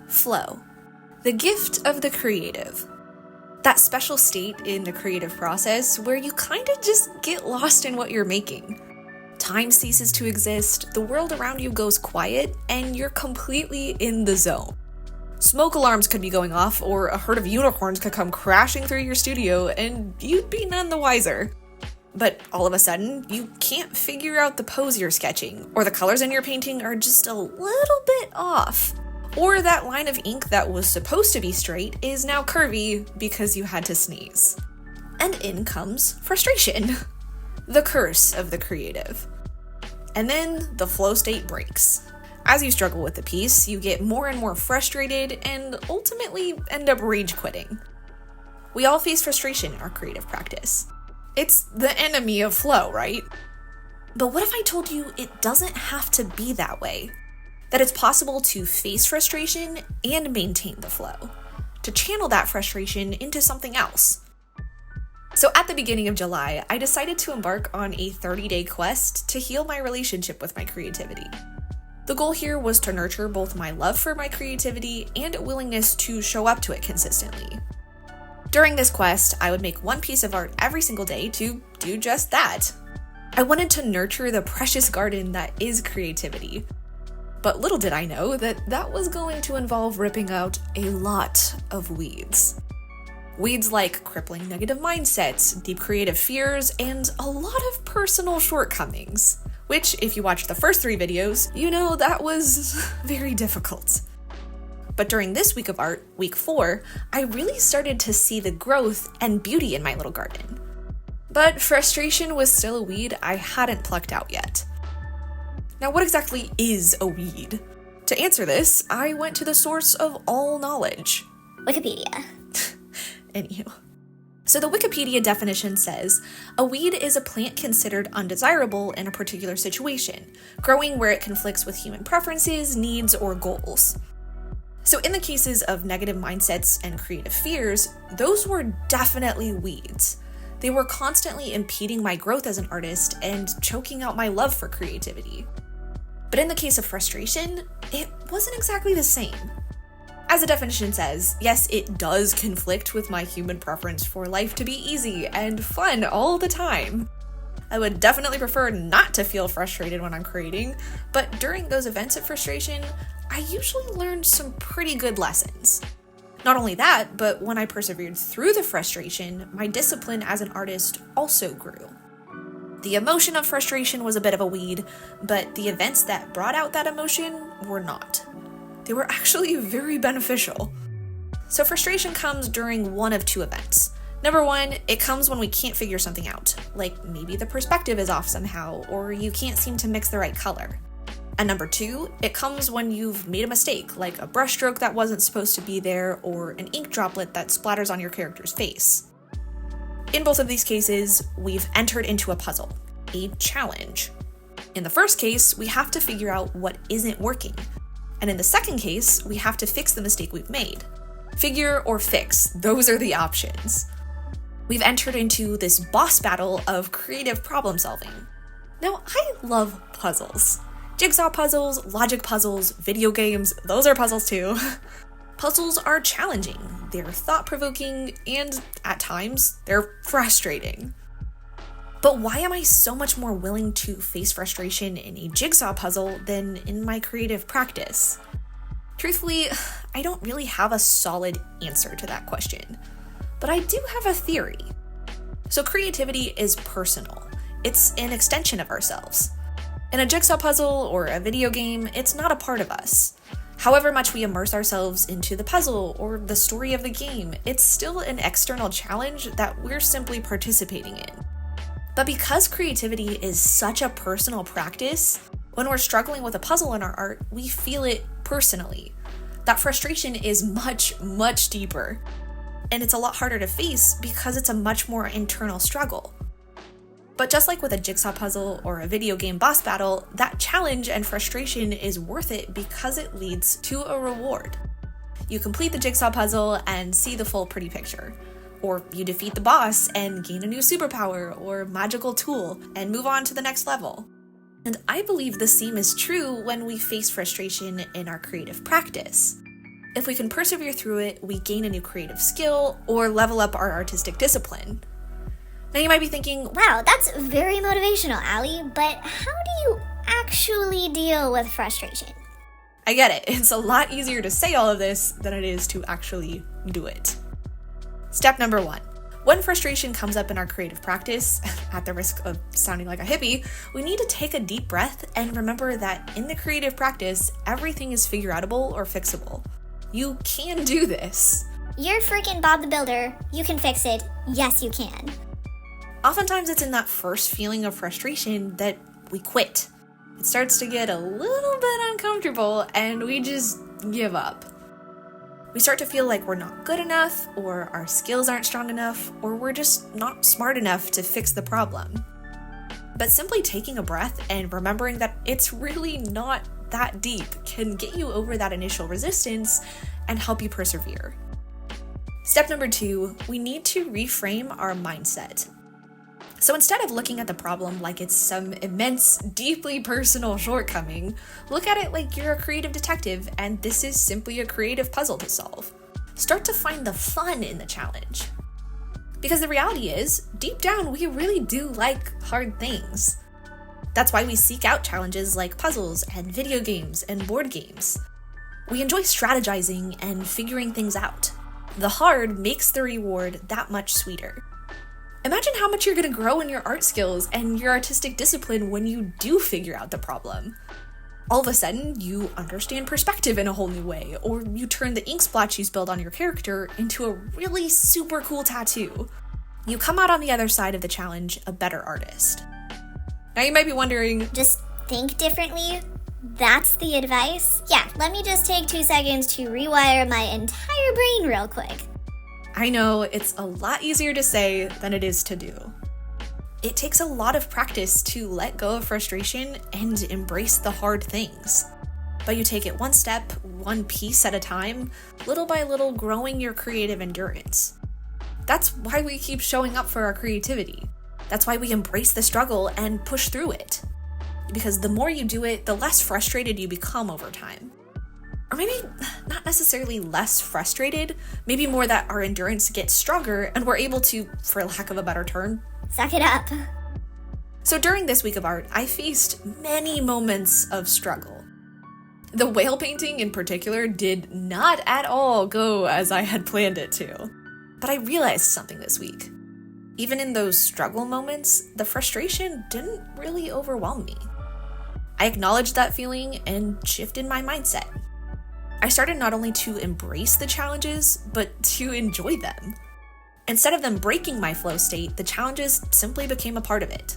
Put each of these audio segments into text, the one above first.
Flow. The gift of the creative. That special state in the creative process where you kind of just get lost in what you're making. Time ceases to exist, the world around you goes quiet, and you're completely in the zone. Smoke alarms could be going off, or a herd of unicorns could come crashing through your studio, and you'd be none the wiser. But all of a sudden, you can't figure out the pose you're sketching, or the colors in your painting are just a little bit off. Or that line of ink that was supposed to be straight is now curvy because you had to sneeze. And in comes frustration. The curse of the creative. And then the flow state breaks. As you struggle with the piece, you get more and more frustrated and ultimately end up rage quitting. We all face frustration in our creative practice. It's the enemy of flow, right? But what if I told you it doesn't have to be that way? That it's possible to face frustration and maintain the flow, to channel that frustration into something else. So at the beginning of July, I decided to embark on a 30-day quest to heal my relationship with my creativity. The goal here was to nurture both my love for my creativity and a willingness to show up to it consistently. During this quest, I would make one piece of art every single day to do just that. I wanted to nurture the precious garden that is creativity. But little did I know that was going to involve ripping out a lot of weeds. Weeds like crippling negative mindsets, deep creative fears, and a lot of personal shortcomings. Which, if you watched the first 3 videos, you know that was very difficult. But during this week of art, week 4, I really started to see the growth and beauty in my little garden. But frustration was still a weed I hadn't plucked out yet. Now, what exactly is a weed? To answer this, I went to the source of all knowledge. Wikipedia. Anywho. So the Wikipedia definition says, a weed is a plant considered undesirable in a particular situation, growing where it conflicts with human preferences, needs, or goals. So in the cases of negative mindsets and creative fears, those were definitely weeds. They were constantly impeding my growth as an artist and choking out my love for creativity. But in the case of frustration, it wasn't exactly the same. As the definition says, yes, it does conflict with my human preference for life to be easy and fun all the time. I would definitely prefer not to feel frustrated when I'm creating, but during those events of frustration, I usually learned some pretty good lessons. Not only that, but when I persevered through the frustration, my discipline as an artist also grew. The emotion of frustration was a bit of a weed, but the events that brought out that emotion were not. They were actually very beneficial. So frustration comes during one of 2 events. Number 1, it comes when we can't figure something out, like maybe the perspective is off somehow, or you can't seem to mix the right color. And number 2, it comes when you've made a mistake, like a brushstroke that wasn't supposed to be there, or an ink droplet that splatters on your character's face. In both of these cases, we've entered into a puzzle, a challenge. In the first case, we have to figure out what isn't working. And in the second case, we have to fix the mistake we've made. Figure or fix, those are the options. We've entered into this boss battle of creative problem solving. Now, I love puzzles. Jigsaw puzzles, logic puzzles, video games, those are puzzles too. Puzzles are challenging, they're thought-provoking, and at times, they're frustrating. But why am I so much more willing to face frustration in a jigsaw puzzle than in my creative practice? Truthfully, I don't really have a solid answer to that question, but I do have a theory. So creativity is personal. It's an extension of ourselves. In a jigsaw puzzle or a video game, it's not a part of us. However much we immerse ourselves into the puzzle or the story of the game, it's still an external challenge that we're simply participating in. But because creativity is such a personal practice, when we're struggling with a puzzle in our art, we feel it personally. That frustration is much, much deeper. And it's a lot harder to face because it's a much more internal struggle. But just like with a jigsaw puzzle or a video game boss battle, that challenge and frustration is worth it because it leads to a reward. You complete the jigsaw puzzle and see the full pretty picture. Or you defeat the boss and gain a new superpower or magical tool and move on to the next level. And I believe the same is true when we face frustration in our creative practice. If we can persevere through it, we gain a new creative skill or level up our artistic discipline. Now you might be thinking, wow, that's very motivational, Allie, but how do you actually deal with frustration? I get it. It's a lot easier to say all of this than it is to actually do it. Step number 1. When frustration comes up in our creative practice, at the risk of sounding like a hippie, we need to take a deep breath and remember that in the creative practice, everything is figure-outable or fixable. You can do this. You're freaking Bob the Builder. You can fix it. Yes, you can. Oftentimes it's in that first feeling of frustration that we quit. It starts to get a little bit uncomfortable and we just give up. We start to feel like we're not good enough, or our skills aren't strong enough, or we're just not smart enough to fix the problem. But simply taking a breath and remembering that it's really not that deep can get you over that initial resistance and help you persevere. Step number 2, we need to reframe our mindset. So instead of looking at the problem like it's some immense, deeply personal shortcoming, look at it like you're a creative detective and this is simply a creative puzzle to solve. Start to find the fun in the challenge. Because the reality is, deep down, we really do like hard things. That's why we seek out challenges like puzzles and video games and board games. We enjoy strategizing and figuring things out. The hard makes the reward that much sweeter. Imagine how much you're going to grow in your art skills and your artistic discipline when you do figure out the problem. All of a sudden, you understand perspective in a whole new way, or you turn the ink splotch you spilled on your character into a really super cool tattoo. You come out on the other side of the challenge a better artist. Now you might be wondering, just think differently? That's the advice? Yeah, let me just take 2 seconds to rewire my entire brain real quick. I know it's a lot easier to say than it is to do. It takes a lot of practice to let go of frustration and embrace the hard things. But you take it one step, one piece at a time, little by little growing your creative endurance. That's why we keep showing up for our creativity. That's why we embrace the struggle and push through it. Because the more you do it, the less frustrated you become over time. Or maybe not necessarily less frustrated, maybe more that our endurance gets stronger and we're able to, for lack of a better term, suck it up. So during this week of art, I faced many moments of struggle. The whale painting in particular did not at all go as I had planned it to. But I realized something this week. Even in those struggle moments, the frustration didn't really overwhelm me. I acknowledged that feeling and shifted my mindset. I started not only to embrace the challenges, but to enjoy them. Instead of them breaking my flow state, the challenges simply became a part of it.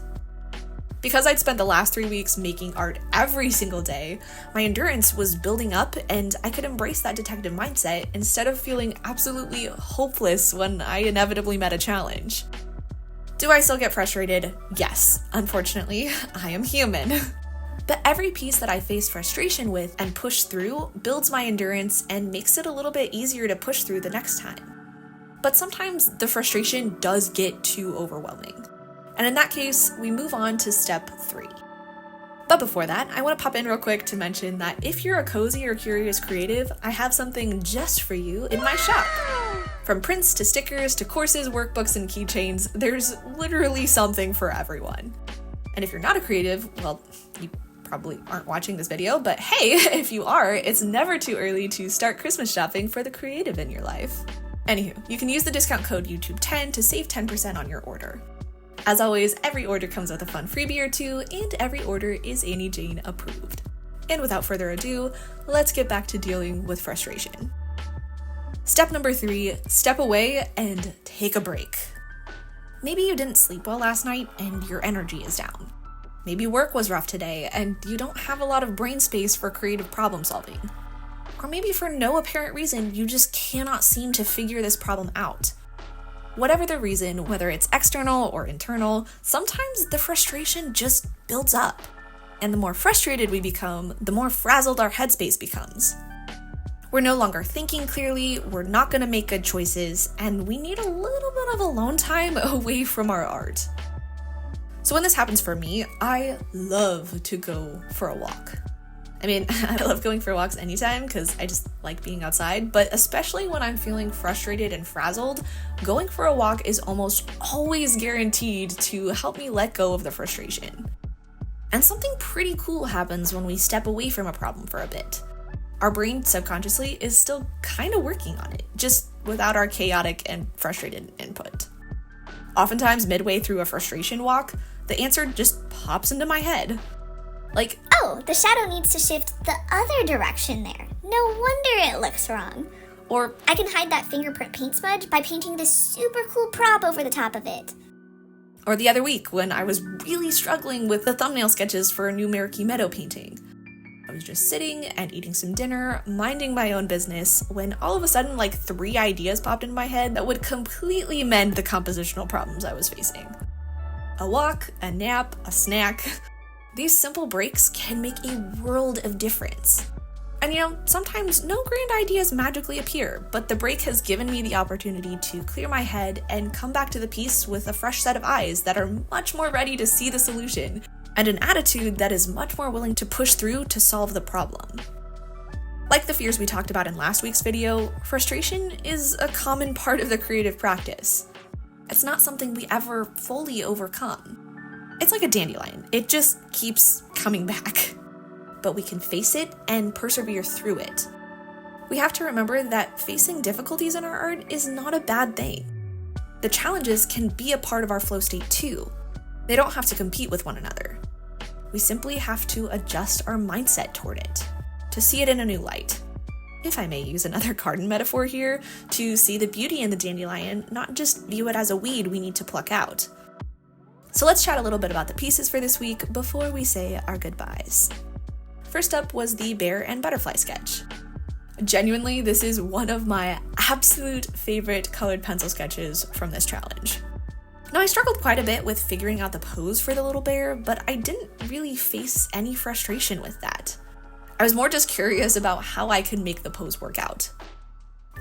Because I'd spent the last 3 weeks making art every single day, my endurance was building up and I could embrace that detective mindset instead of feeling absolutely hopeless when I inevitably met a challenge. Do I still get frustrated? Yes, unfortunately, I am human. But every piece that I face frustration with and push through builds my endurance and makes it a little bit easier to push through the next time. But sometimes the frustration does get too overwhelming. And in that case, we move on to step 3. But before that, I want to pop in real quick to mention that if you're a cozy or curious creative, I have something just for you in my shop. From prints to stickers to courses, workbooks, and keychains, there's literally something for everyone. And if you're not a creative, well, you probably aren't watching this video, but hey, if you are, it's never too early to start Christmas shopping for the creative in your life. Anywho, you can use the discount code YouTube10 to save 10% on your order. As always, every order comes with a fun freebie or two, and every order is Annie Jane approved. And without further ado, let's get back to dealing with frustration. Step number 3, step away and take a break. Maybe you didn't sleep well last night and your energy is down. Maybe work was rough today and you don't have a lot of brain space for creative problem solving. Or maybe for no apparent reason, you just cannot seem to figure this problem out. Whatever the reason, whether it's external or internal, sometimes the frustration just builds up. And the more frustrated we become, the more frazzled our headspace becomes. We're no longer thinking clearly, we're not going to make good choices, and we need a little bit of alone time away from our art. So when this happens for me, I love to go for a walk. I mean, I love going for walks anytime because I just like being outside, but especially when I'm feeling frustrated and frazzled, going for a walk is almost always guaranteed to help me let go of the frustration. And something pretty cool happens when we step away from a problem for a bit. Our brain subconsciously is still kind of working on it, just without our chaotic and frustrated input. Oftentimes, midway through a frustration walk, the answer just pops into my head. Like, oh, the shadow needs to shift the other direction there. No wonder it looks wrong. Or I can hide that fingerprint paint smudge by painting this super cool prop over the top of it. Or the other week when I was really struggling with the thumbnail sketches for a new Marikey Meadow painting. I was just sitting and eating some dinner, minding my own business, when all of a sudden like 3 ideas popped into my head that would completely mend the compositional problems I was facing. A walk, a nap, a snack. These simple breaks can make a world of difference. And sometimes no grand ideas magically appear, but the break has given me the opportunity to clear my head and come back to the piece with a fresh set of eyes that are much more ready to see the solution, and an attitude that is much more willing to push through to solve the problem. Like the fears we talked about in last week's video, frustration is a common part of the creative practice. It's not something we ever fully overcome. It's like a dandelion, it just keeps coming back. But we can face it and persevere through it. We have to remember that facing difficulties in our art is not a bad thing. The challenges can be a part of our flow state too. They don't have to compete with one another. We simply have to adjust our mindset toward it, to see it in a new light. If I may use another garden metaphor here, to see the beauty in the dandelion, not just view it as a weed we need to pluck out. So let's chat a little bit about the pieces for this week before we say our goodbyes. First up was the bear and butterfly sketch. Genuinely, this is one of my absolute favorite colored pencil sketches from this challenge. Now, I struggled quite a bit with figuring out the pose for the little bear, but I didn't really face any frustration with that. I was more just curious about how I could make the pose work out.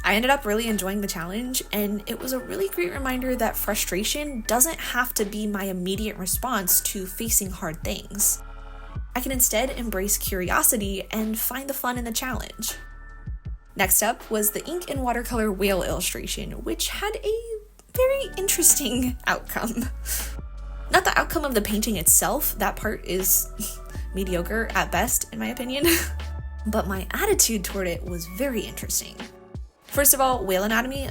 I ended up really enjoying the challenge, and it was a really great reminder that frustration doesn't have to be my immediate response to facing hard things. I can instead embrace curiosity and find the fun in the challenge. Next up was the ink and watercolor whale illustration, which had a very interesting outcome. Not the outcome of the painting itself, that part is mediocre at best in my opinion, but my attitude toward it was very interesting. First of all, whale anatomy,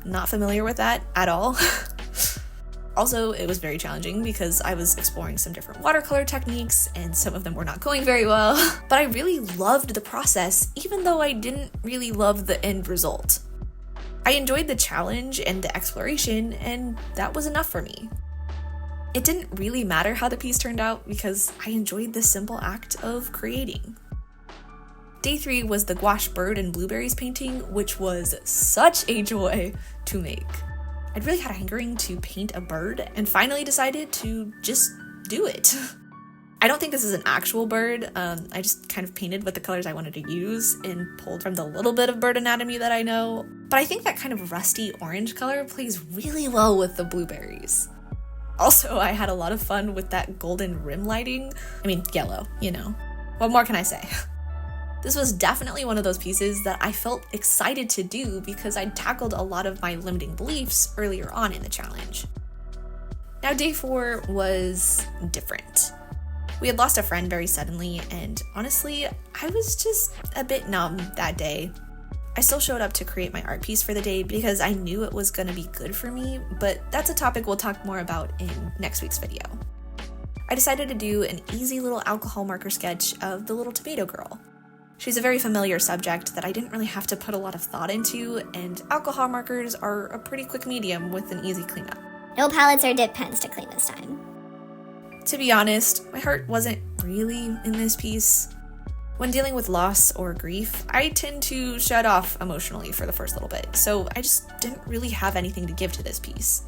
not familiar with that at all. Also, it was very challenging because I was exploring some different watercolor techniques and some of them were not going very well, but I really loved the process even though I didn't really love the end result. I enjoyed the challenge and the exploration, and that was enough for me. It didn't really matter how the piece turned out because I enjoyed the simple act of creating. Day 3 was the gouache bird and blueberries painting, which was such a joy to make. I'd really had a hankering to paint a bird and finally decided to just do it. I don't think this is an actual bird. I just kind of painted with the colors I wanted to use and pulled from the little bit of bird anatomy that I know. But I think that kind of rusty orange color plays really well with the blueberries. Also, I had a lot of fun with that golden rim lighting. I mean, yellow, What more can I say? This was definitely one of those pieces that I felt excited to do because I'd tackled a lot of my limiting beliefs earlier on in the challenge. Now, day 4 was different. We had lost a friend very suddenly, and honestly, I was just a bit numb that day. I still showed up to create my art piece for the day because I knew it was going to be good for me, but that's a topic we'll talk more about in next week's video. I decided to do an easy little alcohol marker sketch of the little tomato girl. She's a very familiar subject that I didn't really have to put a lot of thought into, and alcohol markers are a pretty quick medium with an easy cleanup. No palettes or dip pens to clean this time. To be honest, my heart wasn't really in this piece. When dealing with loss or grief, I tend to shut off emotionally for the first little bit, so I just didn't really have anything to give to this piece.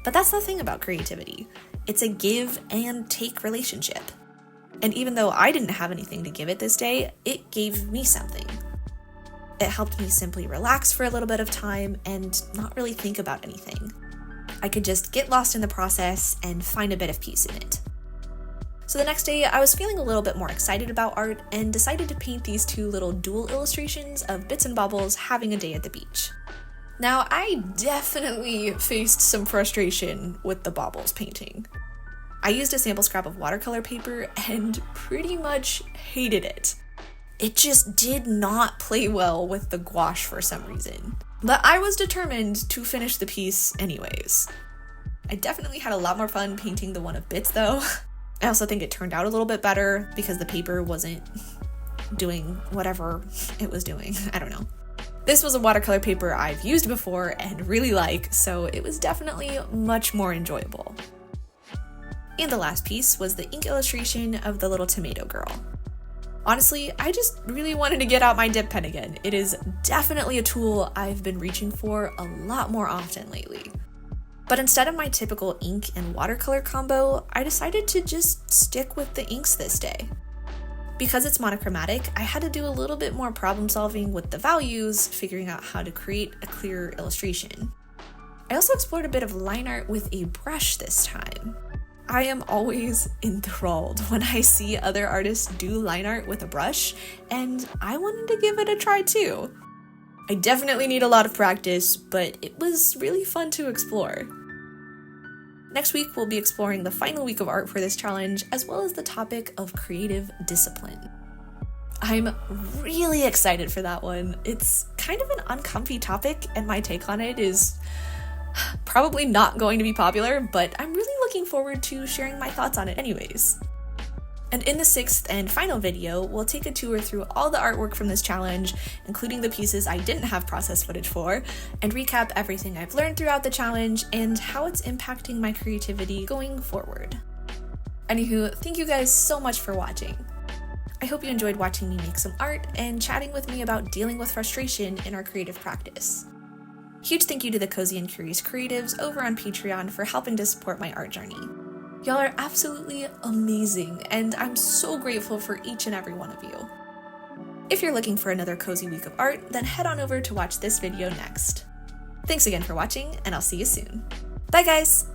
But that's the thing about creativity. It's a give and take relationship. And even though I didn't have anything to give it this day, it gave me something. It helped me simply relax for a little bit of time and not really think about anything. I could just get lost in the process and find a bit of peace in it. So the next day, I was feeling a little bit more excited about art and decided to paint these two little dual illustrations of Bits and Bobbles having a day at the beach. Now, I definitely faced some frustration with the Bobbles painting. I used a sample scrap of watercolor paper and pretty much hated it. It just did not play well with the gouache for some reason. But I was determined to finish the piece anyways. I definitely had a lot more fun painting the one of Bits though. I also think it turned out a little bit better because the paper wasn't doing whatever it was doing. I don't know. This was a watercolor paper I've used before and really like, so it was definitely much more enjoyable. And the last piece was the ink illustration of the little tomato girl. Honestly, I just really wanted to get out my dip pen again. It is definitely a tool I've been reaching for a lot more often lately. But instead of my typical ink and watercolor combo, I decided to just stick with the inks this day. Because it's monochromatic, I had to do a little bit more problem solving with the values, figuring out how to create a clearer illustration. I also explored a bit of line art with a brush this time. I am always enthralled when I see other artists do line art with a brush, and I wanted to give it a try too. I definitely need a lot of practice, but it was really fun to explore. Next week, we'll be exploring the final week of art for this challenge, as well as the topic of creative discipline. I'm really excited for that one. It's kind of an uncomfy topic, and my take on it is probably not going to be popular, but I'm really looking forward to sharing my thoughts on it anyways. And in the sixth and final video, we'll take a tour through all the artwork from this challenge, including the pieces I didn't have process footage for, and recap everything I've learned throughout the challenge and how it's impacting my creativity going forward. Anywho, thank you guys so much for watching. I hope you enjoyed watching me make some art and chatting with me about dealing with frustration in our creative practice. Huge thank you to the Cozy and Curious Creatives over on Patreon for helping to support my art journey. Y'all are absolutely amazing, and I'm so grateful for each and every one of you. If you're looking for another cozy week of art, then head on over to watch this video next. Thanks again for watching, and I'll see you soon. Bye guys!